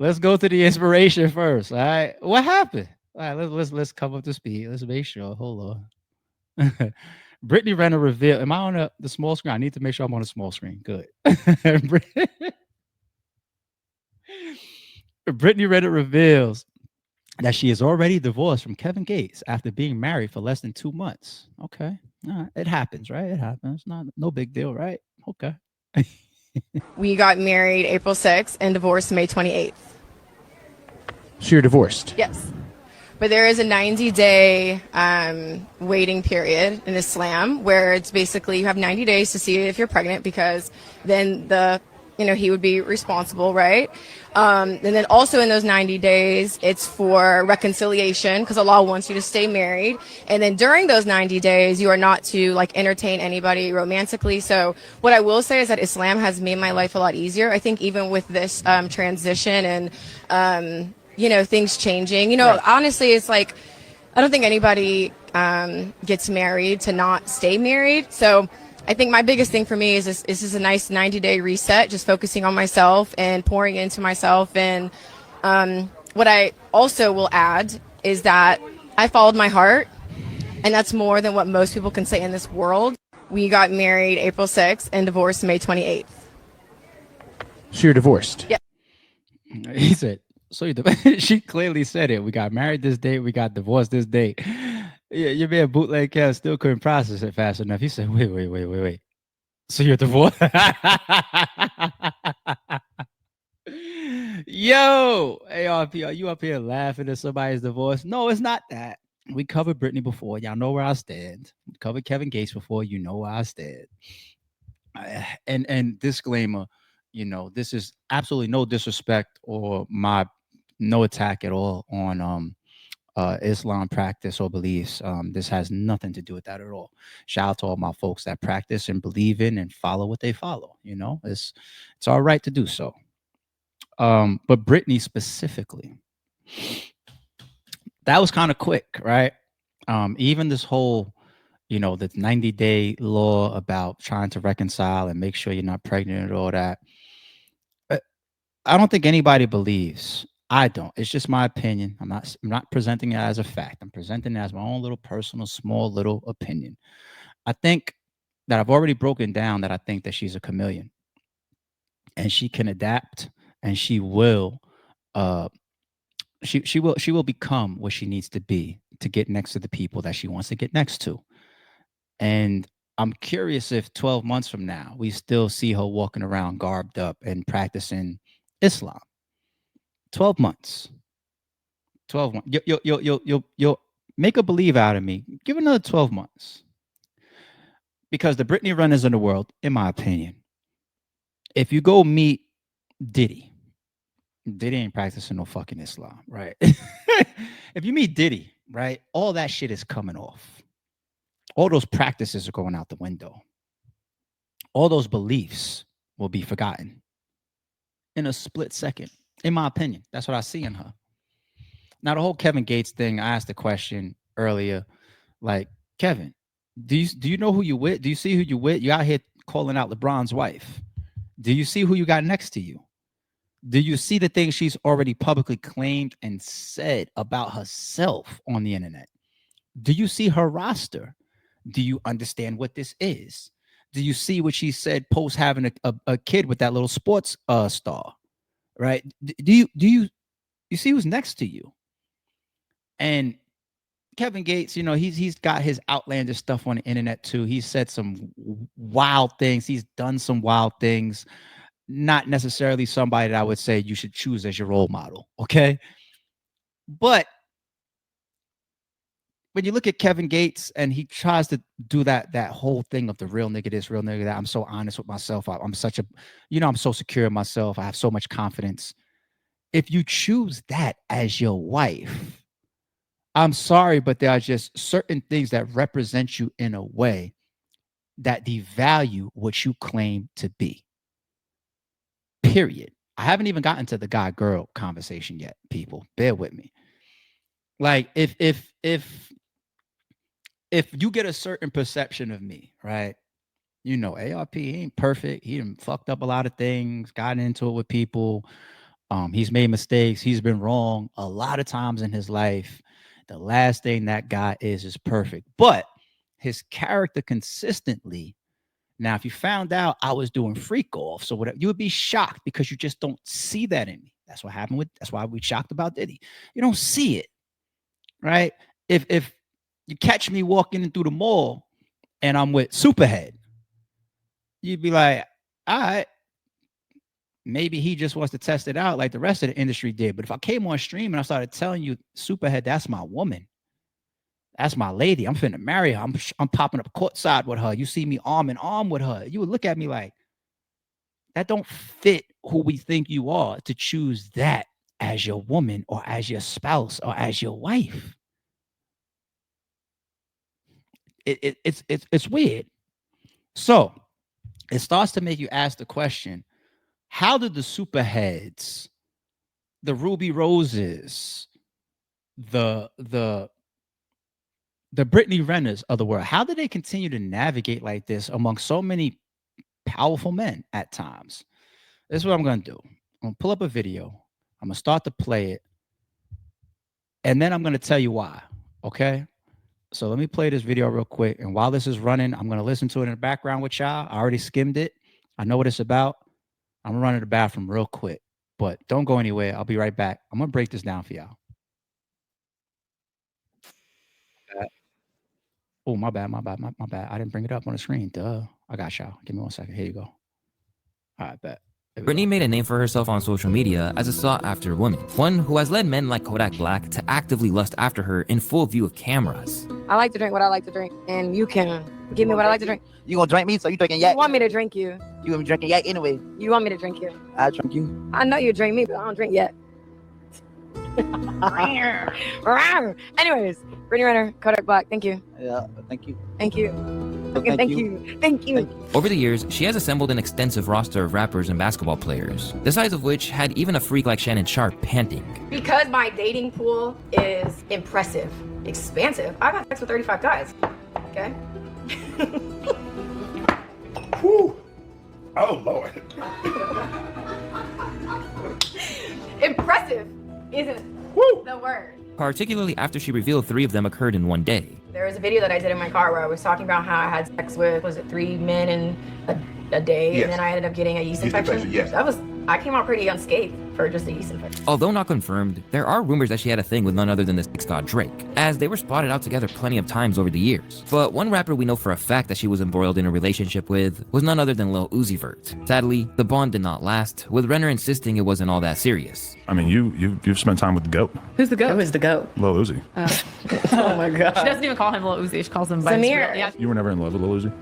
let's go to the inspiration first. All right, what happened? All right, let's come up to speed. Let's make sure. Hold on. Brittany Renner revealed. Am I on the small screen? I need to make sure I'm on the small screen. Good. Brittany Renner reveals that she is already divorced from Kevin Gates after being married for less than 2 months. Okay. All right. It happens, right? It happens. Not no big deal, right? Okay. We got married April 6th and divorced May 28th. So you're divorced. Yes. But there is a 90-day waiting period in Islam where it's basically you have 90 days to see if you're pregnant because then he would be responsible, right? And then also in those 90 days, it's for reconciliation because Allah wants you to stay married. And then during those 90 days, you are not to like entertain anybody romantically. So what I will say is that Islam has made my life a lot easier. I think even with this transition and things changing. Right. Honestly, it's like I don't think anybody gets married to not stay married. So I think my biggest thing for me is this is a nice 90-day reset, just focusing on myself and pouring into myself. And what I also will add is that I followed my heart, and that's more than what most people can say in this world. We got married April 6th and divorced May 28th. So you're divorced. Yeah. He said, so you she clearly said it. We got married this date. We got divorced this date. Yeah, your man bootleg Kev still couldn't process it fast enough. He said, wait. So you're divorced? Yo, ARP, are you up here laughing at somebody's divorce? No, it's not that. We covered Brittany before. Y'all know where I stand. We covered Kevin Gates before. You know where I stand. And disclaimer, this is absolutely no disrespect or my no attack at all on Islam practice or beliefs. This has nothing to do with that at all. Shout out to all my folks that practice and believe in and follow what they follow. It's all right to do so. But Brittany specifically, that was kind of quick, right? Even this whole, the 90-day law about trying to reconcile and make sure you're not pregnant and all that. I don't think anybody believes. I don't. It's just my opinion. I'm not presenting it as a fact. I'm presenting it as my own little personal, small little opinion. I think that I've already broken down that I think that she's a chameleon and she can adapt and uh she will become what she needs to be to get next to the people that she wants to get next to. And I'm curious if 12 months from now we still see her walking around garbed up and practicing Islam. 12 months. 12 months. You'll make a believe out of me. Give it another 12 months. Because the Brittany runners in the world, in my opinion, if you go meet Diddy, Diddy ain't practicing no fucking Islam, right? If you meet Diddy, right, all that shit is coming off. All those practices are going out the window. All those beliefs will be forgotten in a split second, in my opinion. That's what I see in her. Now, the whole Kevin Gates thing, I asked the question earlier, like, Kevin, do you know who you with? Do you see who you with? You out here calling out LeBron's wife. Do you see who you got next to you? Do you see the things she's already publicly claimed and said about herself on the internet? Do you see her roster? Do you understand what this is? Do you see what she said post having a kid with that little sports star? Right? Do you see who's next to you? And Kevin Gates, he's got his outlandish stuff on the internet too. He's said some wild things. He's done some wild things. Not necessarily somebody that I would say you should choose as your role model. Okay. But when you look at Kevin Gates and he tries to do that whole thing of the real nigga this, real nigga that, I'm so honest with myself. I'm such a, I'm so secure in myself. I have so much confidence. If you choose that as your wife, I'm sorry, but there are just certain things that represent you in a way that devalue what you claim to be. Period. I haven't even gotten to the guy girl conversation yet, people. Bear with me. Like if you get a certain perception of me, right? ARP, he ain't perfect. He done fucked up a lot of things, gotten into it with people. He's made mistakes. He's been wrong a lot of times in his life. The last thing that guy is perfect. But his character consistently. Now, if you found out I was doing freak offs or whatever, you would be shocked because you just don't see that in me. That's what happened with. That's why we shocked about Diddy. You don't see it, right? If you catch me walking in through the mall and I'm with Superhead, you'd be like, all right, maybe he just wants to test it out like the rest of the industry did. But if I came on stream and I started telling you, Superhead, that's my woman. That's my lady. I'm finna marry her. I'm popping up courtside with her. You see me arm in arm with her. You would look at me like, that don't fit who we think you are to choose that as your woman or as your spouse or as your wife. It's weird. So it starts to make you ask the question, how did the Superheads, the Ruby Roses, the Brittany Renners of the world, how did they continue to navigate like this among so many powerful men at times? This is what I'm going to do. I'm going to pull up a video. I'm going to start to play it. And then I'm going to tell you why. Okay. So let me play this video real quick. And while this is running, I'm going to listen to it in the background with y'all. I already skimmed it. I know what it's about. I'm going to run to the bathroom real quick. But don't go anywhere. I'll be right back. I'm going to break this down for y'all. Oh, my bad. I didn't bring it up on the screen. Duh. I got y'all. Give me 1 second. Here you go. All right, bet. Brittany made a name for herself on social media as a sought-after woman, one who has led men like Kodak Black to actively lust after her in full view of cameras. I like to drink what I like to drink, and you can give me what I like to drink. You gonna drink me? So you drinking yak? You want me to drink you? You gonna be drinking yak anyway? You want me to drink you? I drink you. I know you drink me, but I don't drink yet. Anyways, Brittany Renner, Kodak Black, thank you. Yeah, thank you. Thank you. Okay, thank you. Thank you. Over the years, she has assembled an extensive roster of rappers and basketball players, the size of which had even a freak like Shannon Sharp panting. Because my dating pool is impressive, expansive, I've had sex with 35 guys. Okay? Whew. Oh, Lord. Impressive isn't the word. Particularly after she revealed 3 of them occurred in one day. There was a video that I did in my car where I was talking about how I had sex with, was it 3 men in a day? Yes. And then I ended up getting a yeast infection. Yes. I came out pretty unscathed for just a yeast infection. Although not confirmed, there are rumors that she had a thing with none other than the sex god Drake, as they were spotted out together plenty of times over the years. But one rapper we know for a fact that she was embroiled in a relationship with was none other than Lil Uzi Vert. Sadly, the bond did not last, with Renner insisting it wasn't all that serious. I mean, you've spent time with the GOAT, Who's the goat? Who's the goat? Lil Uzi. Oh my God. She doesn't even call him Lil Uzi. She calls him by his Samir. real- Yeah. You were never in love with Lil Uzi?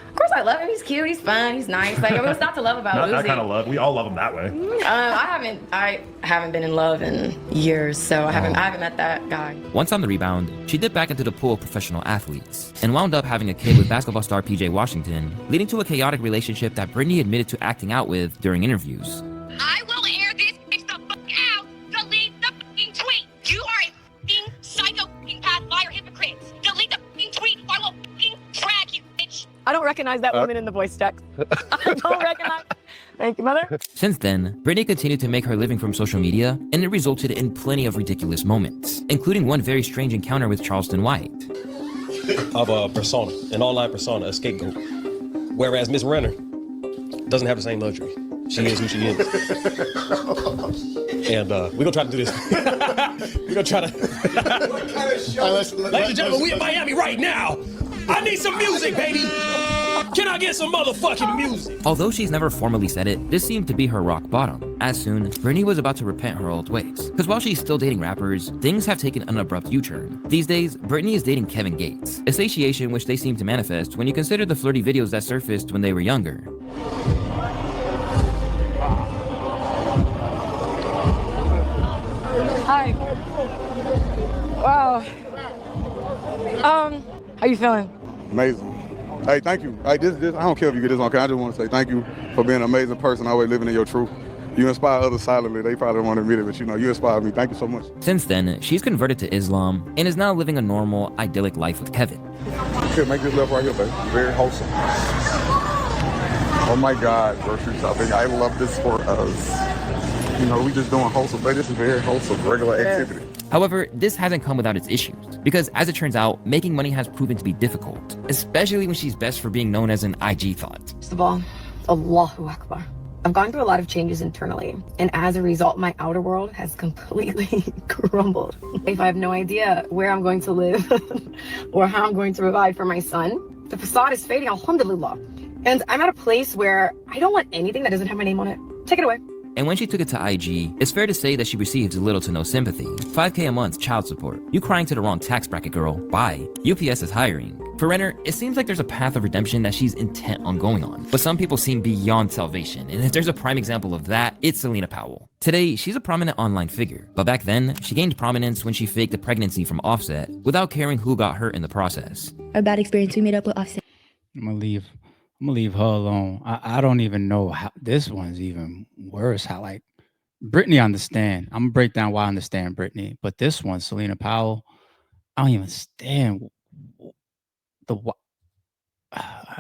Of course I love him. He's cute. He's fun. He's nice. Like, what's not to love about Not Uzi? that kind of love. We all love him that way. I haven't been in love in years, so I haven't met that guy. Once on the rebound, she dipped back into the pool of professional athletes, and wound up having a kid with basketball star PJ Washington, leading to a chaotic relationship that Brittany admitted to acting out with during interviews. I will air this bitch the fuck out. Delete the fucking tweet. You are a fucking psycho fucking path liar hypocrite. Delete the fucking tweet or I will fucking drag you, bitch. I don't recognize that woman in the voice text. I don't recognize. Thank you, mother. Since then, Brittany continued to make her living from social media, and it resulted in plenty of ridiculous moments, including one very strange encounter with Charleston White. Of a persona, an online persona, a scapegoat. Whereas Miss Renner doesn't have the same luxury. She is who she is. And we're gonna try to do this. We're gonna try to. Ladies and gentlemen, we in Miami right now. I need some music, baby. Can I get some motherfucking music? Although she's never formally said it, this seemed to be her rock bottom. As soon, Brittany was about to repent her old ways. Because while she's still dating rappers, things have taken an abrupt U-turn. These days, Brittany is dating Kevin Gates, a satiation which they seem to manifest when you consider the flirty videos that surfaced when they were younger. Hi. Wow. How you feeling? Amazing. Hey, thank you. Hey, this I don't care if you get this on camera. I just want to say thank you for being an amazing person, always living in your truth. You inspire others silently. They probably don't want to admit it, but you inspire me. Thank you so much. Since then, she's converted to Islam and is now living a normal, idyllic life with Kevin. Here, make this left right here, baby. Very wholesome. Oh my God, grocery shopping. I love this for us. You know, we just doing wholesome, but this is very wholesome, regular activity. However, this hasn't come without its issues, because as it turns out, making money has proven to be difficult, especially when she's best for being known as an IG thought. First of all, Allahu Akbar. I've gone through a lot of changes internally, and as a result, my outer world has completely crumbled. If I have no idea where I'm going to live or how I'm going to provide for my son, the facade is fading, alhamdulillah. And I'm at a place where I don't want anything that doesn't have my name on it. Take it away. And when she took it to IG, it's fair to say that she received little to no sympathy. $5K a month child support. You crying to the wrong tax bracket, girl. Bye. UPS is hiring. For Renner, it seems like there's a path of redemption that she's intent on going on. But some people seem beyond salvation, and if there's a prime example of that, it's Selena Powell. Today, she's a prominent online figure, but back then, she gained prominence when she faked a pregnancy from Offset without caring who got hurt in the process. A bad experience, we made up with Offset. I'm gonna leave her alone. I don't even know how this one's even worse. How like Brittany understand. I'm gonna break down why I understand Brittany, but this one, Selena Powell, I don't even understand the why.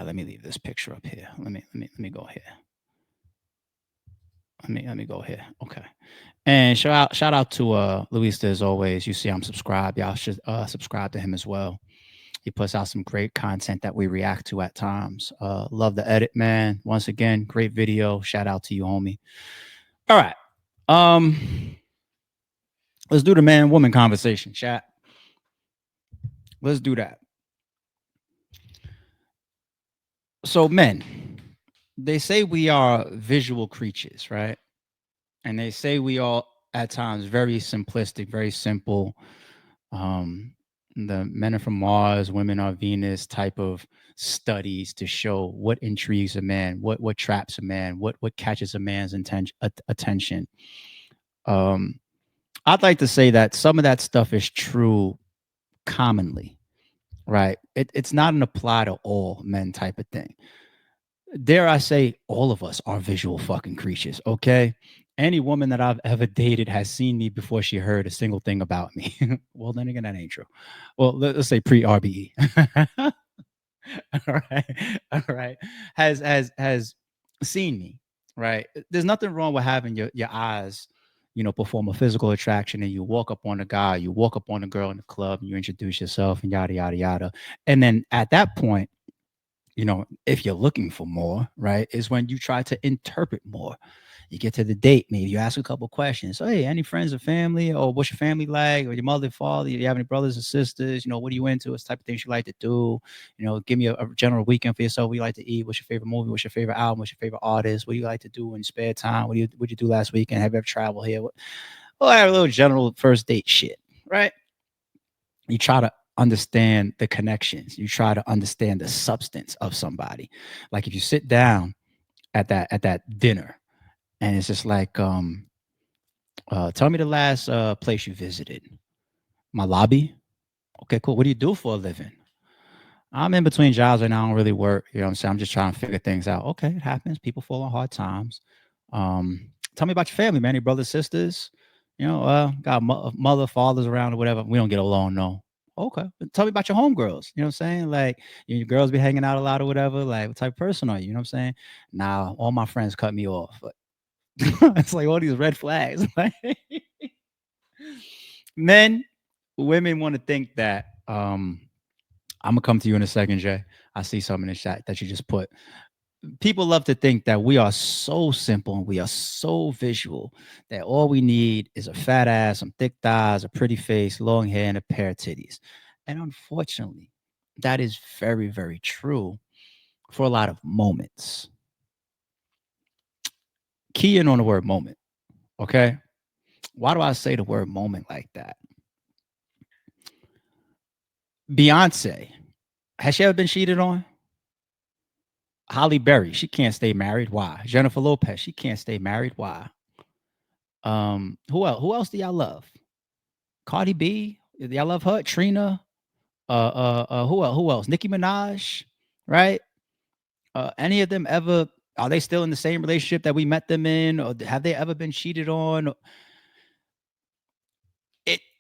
Let me leave this picture up here. Let me go here. Let me go here. Okay. And shout out to Luis as always. You see I'm subscribed. Y'all should subscribe to him as well. He puts out some great content that we react to at times. Love the edit, man. Once again, great video. Shout out to you, homie. All right. Let's do the man-woman conversation, chat. Let's do that. So, men, they say we are visual creatures, right? And they say we are, at times, very simplistic, very simple. The men are from Mars, women are Venus type of studies to show what intrigues a man, what traps a man, what catches a man's attention. I'd like to say that some of that stuff is true commonly, right? It's not an apply to all men type of thing. Dare I say, all of us are visual fucking creatures, okay? Any woman that I've ever dated has seen me before she heard a single thing about me. Well, then again, that ain't true. Well, let's say pre-RBE. All right. Has seen me, right? There's nothing wrong with having your eyes, perform a physical attraction, and you walk up on a guy, you walk up on a girl in the club, and you introduce yourself, and yada yada yada. And then at that point, if you're looking for more, right, is when you try to interpret more. You get to the date, maybe you ask a couple questions. So, hey, any friends or family? Or what's your family like? Or your mother, father? Do you have any brothers or sisters? What are you into? What's the type of things you like to do? Give me a general weekend for yourself. What do you like to eat? What's your favorite movie? What's your favorite album? What's your favorite artist? What do you like to do in your spare time? What'd you do last weekend? Have you ever traveled here? I have a little general first date shit, right? You try to understand the connections. You try to understand the substance of somebody. Like if you sit down at that dinner, and it's just like, tell me the last place you visited. My lobby? Okay, cool. What do you do for a living? I'm in between jobs right now. I don't really work. You know what I'm saying? I'm just trying to figure things out. Okay, it happens. People fall on hard times. Tell me about your family, man. Any brothers, sisters? Got mother, fathers around or whatever. We don't get along, no. Okay. Tell me about your homegirls. You know what I'm saying? Like, your girls be hanging out a lot or whatever. Like, what type of person are you? You know what I'm saying? Nah, all my friends cut me off. But it's like all these red flags. Men, women want to think that I'm gonna come to you in a second, Jay. I see something in the chat that you just put. People love to think that we are so simple and we are so visual that all we need is a fat ass, some thick thighs, a pretty face, long hair, and a pair of titties. And unfortunately, that is very, very true for a lot of moments. Key in on the word moment, okay? Why do I say the word moment like that? Beyonce, has she ever been cheated on? Halle Berry, she can't stay married. Why? Jennifer Lopez, she can't stay married. Why? Who else? Who else do y'all love? Cardi B, y'all love her? Trina, who else? Nicki Minaj, right? Any of them ever? Are they still in the same relationship that we met them in, or have they ever been cheated on?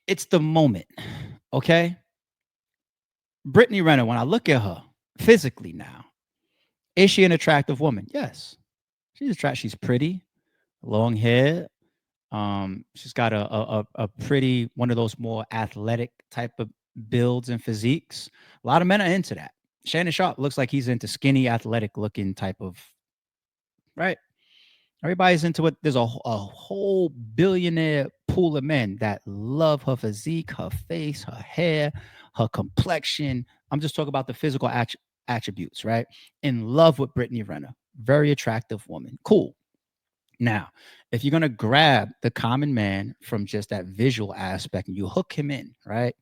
It's the moment, okay? Brittany Renner, when I look at her physically now, is she an attractive woman? Yes. She's attractive. She's pretty, long hair, She's got a pretty one of those more athletic type of builds and physiques. A lot of men are into that. Shannon Sharp looks like he's into skinny, athletic looking type of right. Everybody's into it. There's a whole billionaire pool of men that love her physique, her face, her hair, her complexion. I'm just talking about the physical attributes, right? In love with Brittany Renner. Very attractive woman. Cool. Now, if you're going to grab the common man from just that visual aspect and you hook him in, right?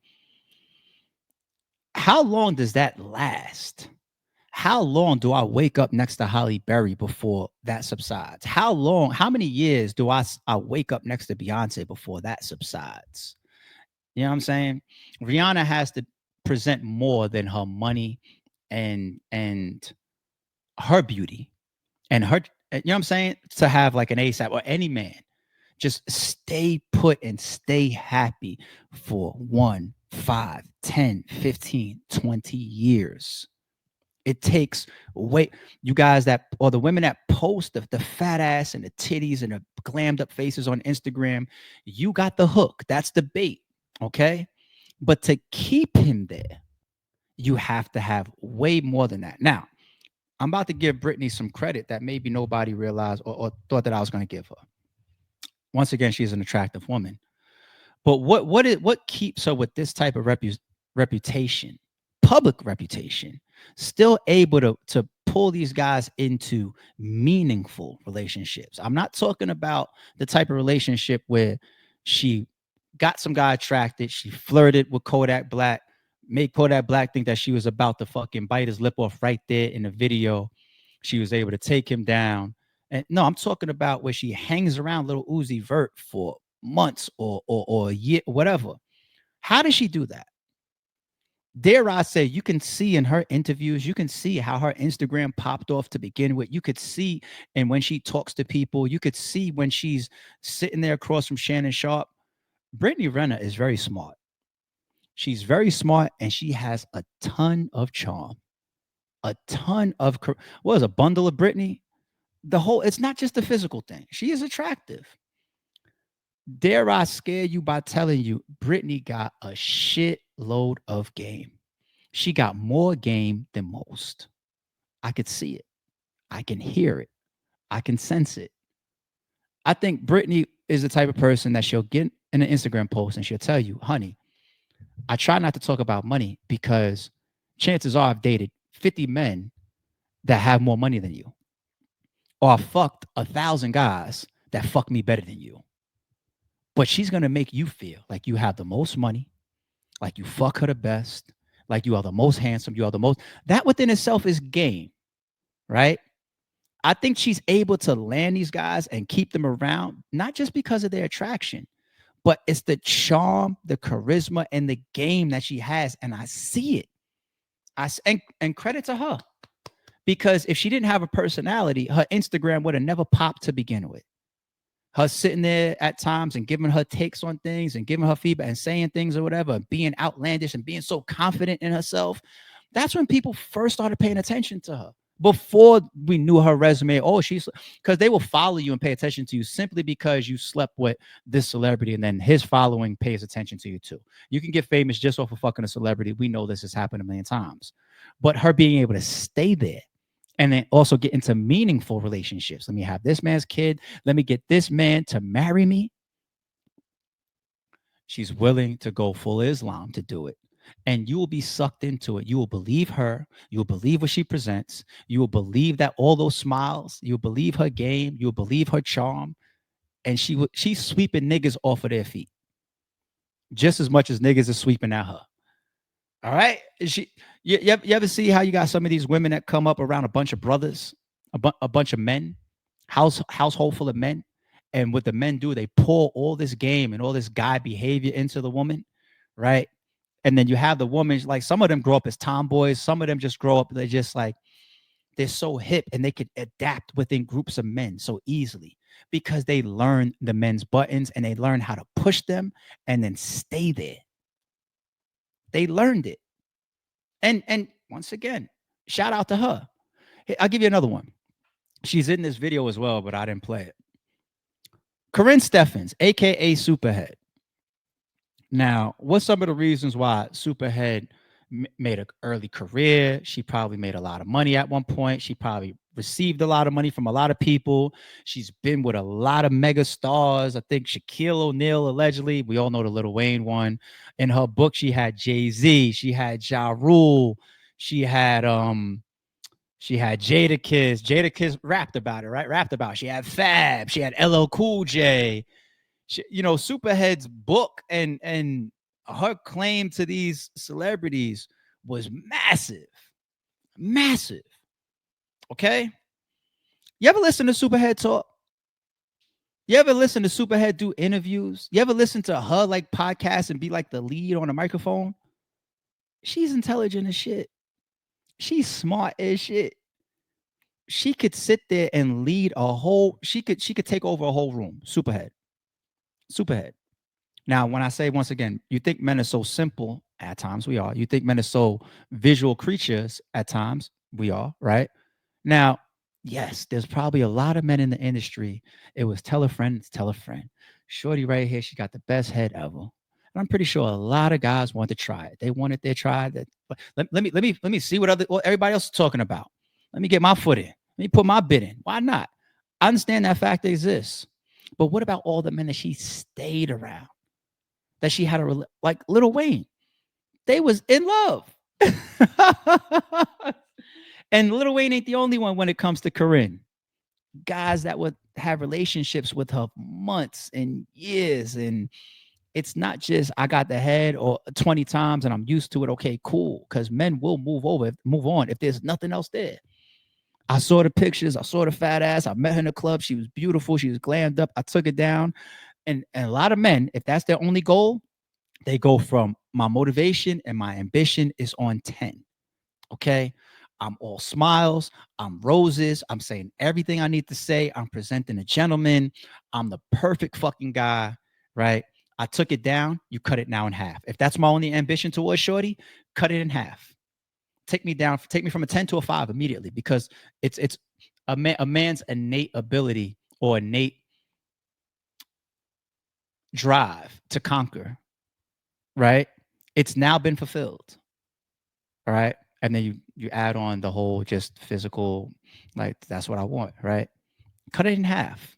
How long does that last? How long do I wake up next to Holly Berry before that subsides? How long, how many years do I wake up next to Beyonce before that subsides? You know what I'm saying? Rihanna has to present more than her money and her beauty and her, you know what I'm saying? To have like an ASAP or any man, just stay put and stay happy for 1, 5, 10, 15, 20 years. It takes wait, you guys that or the women that post the fat ass and the titties and the glammed up faces on Instagram, you got the hook. That's the bait. Okay. But to keep him there, you have to have way more than that. Now, I'm about to give Brittany some credit that maybe nobody realized or thought that I was going to give her. Once again, she's an attractive woman. But what keeps her with this type of reputation, public reputation, still able to pull these guys into meaningful relationships? I'm not talking about the type of relationship where she got some guy attracted, she flirted with Kodak Black, made Kodak Black think that she was about to fucking bite his lip off right there in the video. She was able to take him down. And no, I'm talking about where she hangs around little Uzi Vert for months or a year, whatever. How does she do that? Dare I say, you can see in her interviews, you can see how her Instagram popped off to begin with. You could see, and when she talks to people, you could see when she's sitting there across from Shannon Sharp. Brittany Renner is very smart. She's very smart, and she has a ton of charm, a ton of what is a bundle of Brittany? The whole, it's not just the physical thing. She is attractive. Dare I scare you by telling you Brittany got a shitload of game. She got more game than most. I could see it. I can hear it. I can sense it. I think Brittany is the type of person that she'll get in an Instagram post and she'll tell you, honey, I try not to talk about money because chances are I've dated 50 men that have more money than you, or I fucked 1,000 guys that fuck me better than you. But she's going to make you feel like you have the most money, like you fuck her the best, like you are the most handsome, you are the most. That within itself is game, right? I think she's able to land these guys and keep them around, not just because of their attraction, but it's the charm, the charisma, and the game that she has. And I see it. And credit to her. Because if she didn't have a personality, her Instagram would have never popped to begin with. Her sitting there at times and giving her takes on things and giving her feedback and saying things or whatever, being outlandish and being so confident in herself. That's when people first started paying attention to her. Before we knew her resume, oh, she's because they will follow you and pay attention to you simply because you slept with this celebrity and then his following pays attention to you too. You can get famous just off of fucking a celebrity. We know this has happened a million times. But her being able to stay there and then also get into meaningful relationships. Let me have this man's kid. Let me get this man to marry me. She's willing to go full Islam to do it. And you will be sucked into it. You will believe her. You will believe what she presents. You will believe that all those smiles. You will believe her game. You will believe her charm. And she's sweeping niggas off of their feet just as much as niggas are sweeping at her. All right. You ever see how you got some of these women that come up around a bunch of brothers, a bunch of men, household full of men, and what the men do, they pour all this game and all this guy behavior into the woman, right? And then you have the woman, like some of them grow up as tomboys, some of them just grow up, they're just like, they're so hip and they could adapt within groups of men so easily because they learn the men's buttons and they learn how to push them and then stay there. They learned it. And once again, shout out to her. Hey, I'll give you another one. She's in this video as well, but I didn't play it. Corinne Steffens, aka Superhead. Now, what's some of the reasons why Superhead made an early career? She probably made a lot of money at one point. She probably received a lot of money from a lot of people. She's been with a lot of mega stars. I think Shaquille O'Neal, allegedly. We all know the Lil Wayne one. In her book, she had Jay-Z. She had Ja Rule. She had Jada Kiss. Jada Kiss rapped about it, right? Rapped about it. She had Fab. She had LL Cool J. Superhead's book and her claim to these celebrities was massive. Massive. Okay? You ever listen to Superhead talk? You ever listen to Superhead do interviews? You ever listen to her like podcast and be like the lead on a microphone? She's intelligent as shit. She's smart as shit. She could sit there and lead a whole, she could take over a whole room. Superhead. Now, when I say, once again, you think men are so simple, at times we are. You think men are so visual creatures, at times we are, right? Now, yes, there's probably a lot of men in the industry. It was tell a friend, tell a friend. Shorty right here, she got the best head ever. And I'm pretty sure a lot of guys want to try it. They wanted their try that. Let me see what everybody else is talking about. Let me get my foot in. Let me put my bid in. Why not? I understand that fact exists. But what about all the men that she stayed around? That she had like Lil Wayne. They was in love. And Lil Wayne ain't the only one when it comes to Corinne. Guys that would have relationships with her months and years. And it's not just I got the head or 20 times and I'm used to it. Okay, cool. Because men will move on if there's nothing else there. I saw the pictures. I saw the fat ass. I met her in the club. She was beautiful. She was glammed up. I took it down. And a lot of men, if that's their only goal, they go from my motivation and my ambition is on 10. Okay. I'm all smiles. I'm roses. I'm saying everything I need to say. I'm presenting a gentleman. I'm the perfect fucking guy. Right. I took it down. You cut it now in half. If that's my only ambition towards shorty, cut it in half. Take me from a 10 to a 5 immediately, because it's a man's innate ability or innate drive to conquer. Right? It's now been fulfilled. All right. And then you add on the whole just physical, like that's what I want, right? Cut it in half.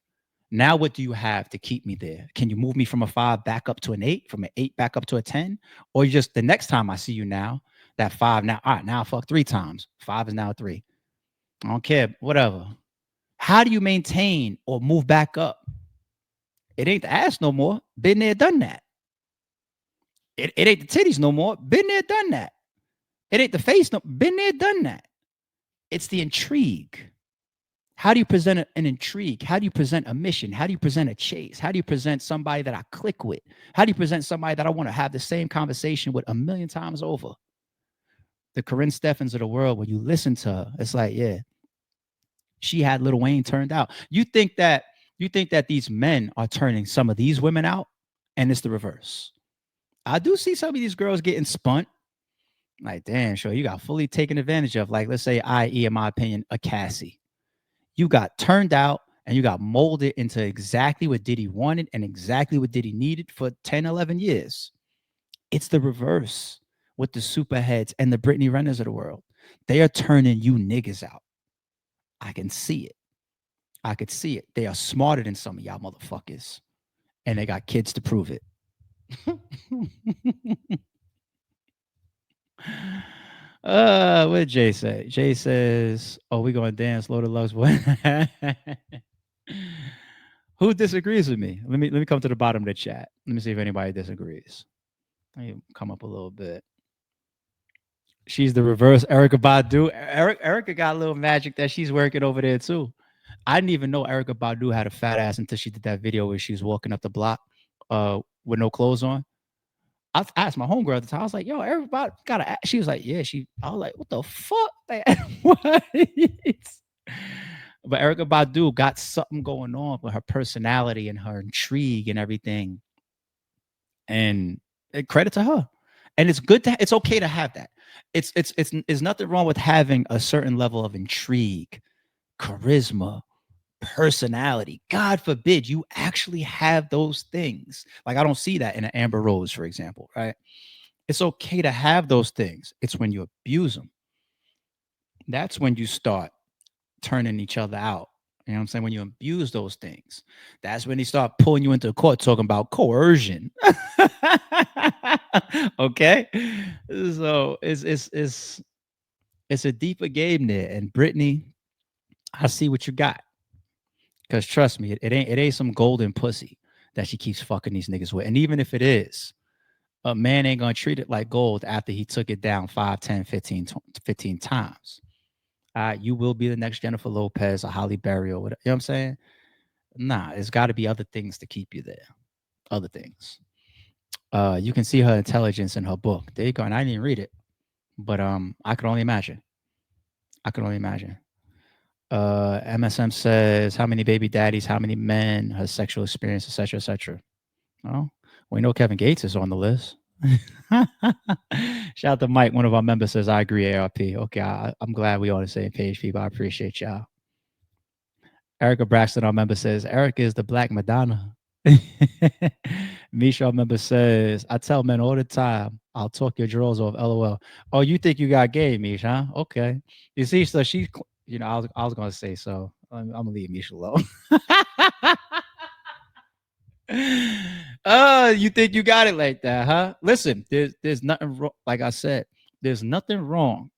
Now what do you have to keep me there? Can you move me from a 5 back up to an 8, from an 8 back up to a 10? Or just the next time I see you now, that 5 now, all right, now I fuck 3 times. 5 is now 3. I don't care, whatever. How do you maintain or move back up? It ain't the ass no more. Been there, done that. It ain't the titties no more. Been there, done that. It ain't the face no. Been there, done that. It's the intrigue. How do you present an intrigue? How do you present a mission? How do you present a chase? How do you present somebody that I click with? How do you present somebody that I want to have the same conversation with a million times over? The Corinne Steffens of the world, when you listen to her, it's like, yeah, she had Lil Wayne turned out. You think that these men are turning some of these women out, and it's the reverse. I do see some of these girls getting spun. Like, damn, sure, you got fully taken advantage of. Like, let's say, i.e., in my opinion, a Cassie. You got turned out and you got molded into exactly what Diddy wanted and exactly what Diddy needed for 10, 11 years. It's the reverse with the superheads and the Brittany Renners of the world. They are turning you niggas out. I can see it. I could see it. They are smarter than some of y'all motherfuckers. And they got kids to prove it. What did Jay say? Jay says, "Oh, we gonna dance, Lord of Love's." Who disagrees with me? Let me come to the bottom of the chat. Let me see if anybody disagrees. Let me come up a little bit. She's the reverse Erykah Badu. Erykah got a little magic that she's working over there too. I didn't even know Erykah Badu had a fat ass until she did that video where she was walking up the block with no clothes on. I asked my homegirl at the time. I was like, "Yo, everybody got a." She was like, "Yeah." I was like, "What the fuck?" Like, what? But Erykah Badu got something going on with her personality and her intrigue and everything. And credit to her. And it's good to. It's okay to have that. It's nothing wrong with having a certain level of intrigue, charisma, personality. God forbid you actually have those things. Like, I don't see that in an Amber Rose, for example, right? It's okay to have those things. It's when you abuse them. That's when you start turning each other out. You know what I'm saying? When you abuse those things, that's when they start pulling you into the court talking about coercion. Okay, so it's a deeper game there. And Brittany, I see what you got. Because trust me, it ain't some golden pussy that she keeps fucking these niggas with. And even if it is, a man ain't gonna treat it like gold after he took it down 5, 10, 15 times. You will be the next Jennifer Lopez or Holly Berry or whatever. You know what I'm saying? Nah, there's got to be other things to keep you there. Other things. You can see her intelligence in her book. There you go. And I didn't read it, but I could only imagine. I could only imagine. MSM says how many baby daddies, how many men, her sexual experience, etc., etc. Well, we know Kevin Gates is on the list. Shout out to Mike, one of our members says, I agree, ARP. Okay, I'm glad we on the same page, people. I appreciate y'all. Erica Braxton, our member, says, Erica is the Black Madonna. Misha, our member, says, I tell men all the time, I'll talk your drawers off, LOL. Oh, you think you got game, Misha, huh? Okay. You see, so she, I was going to say, so I'm going to leave Misha alone. You think you got it like that, huh? Listen, there's nothing wrong. Like I said, there's nothing wrong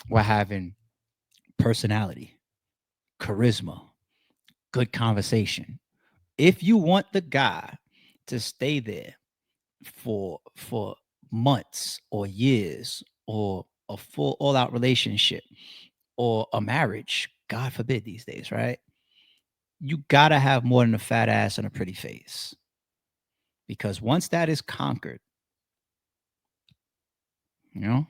with having personality, charisma, good conversation. If you want the guy to stay there for months or years or a full all-out relationship or a marriage, God forbid these days, right? You gotta have more than a fat ass and a pretty face. Because once that is conquered, you know,